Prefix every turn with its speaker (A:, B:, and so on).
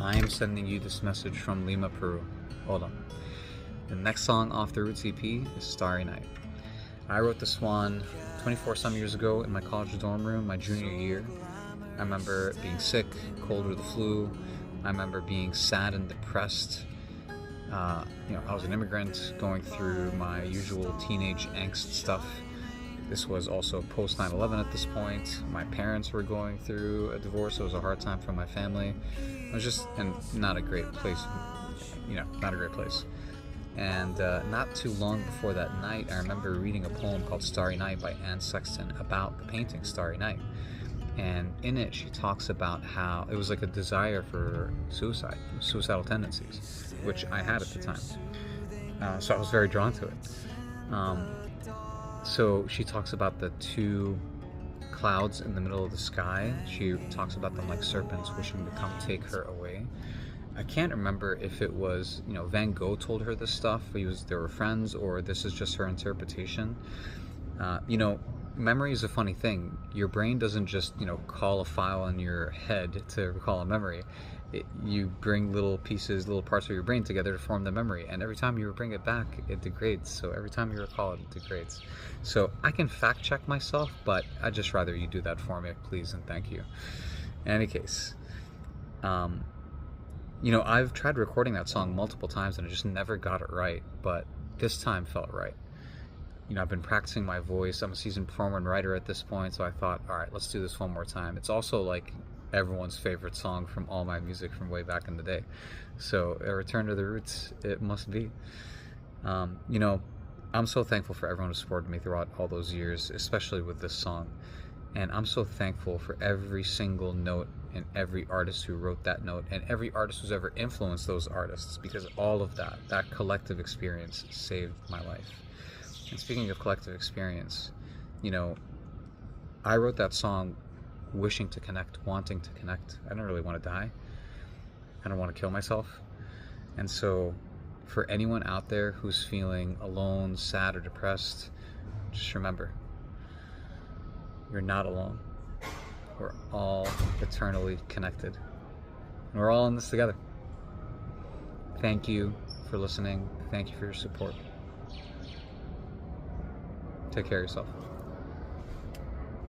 A: I am sending you this message from Lima, Peru. Hold on. The next song off the Roots EP is Starry Night. I wrote this one 24 some years ago in my college dorm room, my junior year. I remember being sick, cold with the flu. I remember being sad and depressed. I was an immigrant going through my usual teenage angst stuff. This was also post 9/11 at this point. My parents were going through a divorce. It was a hard time for my family. It was just not a great place. Not a great place. And not too long before that night, I remember reading a poem called Starry Night by Anne Sexton about the painting Starry Night. And in it, she talks about how it was like a desire for suicidal tendencies, which I had at the time. So I was very drawn to it. So she talks about the two clouds in the middle of the sky. She talks about them like serpents wishing to come take her away. I can't remember if it was, Van Gogh told her this stuff, they were friends, or this is just her interpretation. Memory is a funny thing. Your brain doesn't just, call a file in your head to recall a memory. You bring little parts of your brain together to form the memory, and every time you bring it back, it degrades. So every time you recall it, it degrades. So I can fact check myself, but I'd just rather you do that for me, please, and thank you. In any case, I've tried recording that song multiple times and I just never got it right, but this time felt right. I've been practicing my voice. I'm a seasoned performer and writer at this point, so I thought, all right, let's do this one more time. It's also like everyone's favorite song from all my music from way back in the day. So a return to the roots, it must be. I'm so thankful for everyone who supported me throughout all those years, especially with this song. And I'm so thankful for every single note and every artist who wrote that note and every artist who's ever influenced those artists, because all of that collective experience saved my life. And speaking of collective experience, I wrote that song wishing to connect, wanting to connect. I don't really want to die. I don't want to kill myself. And so for anyone out there who's feeling alone, sad, or depressed, just remember, you're not alone. We're all eternally connected. And we're all in this together. Thank you for listening. Thank you for your support. Take care of yourself.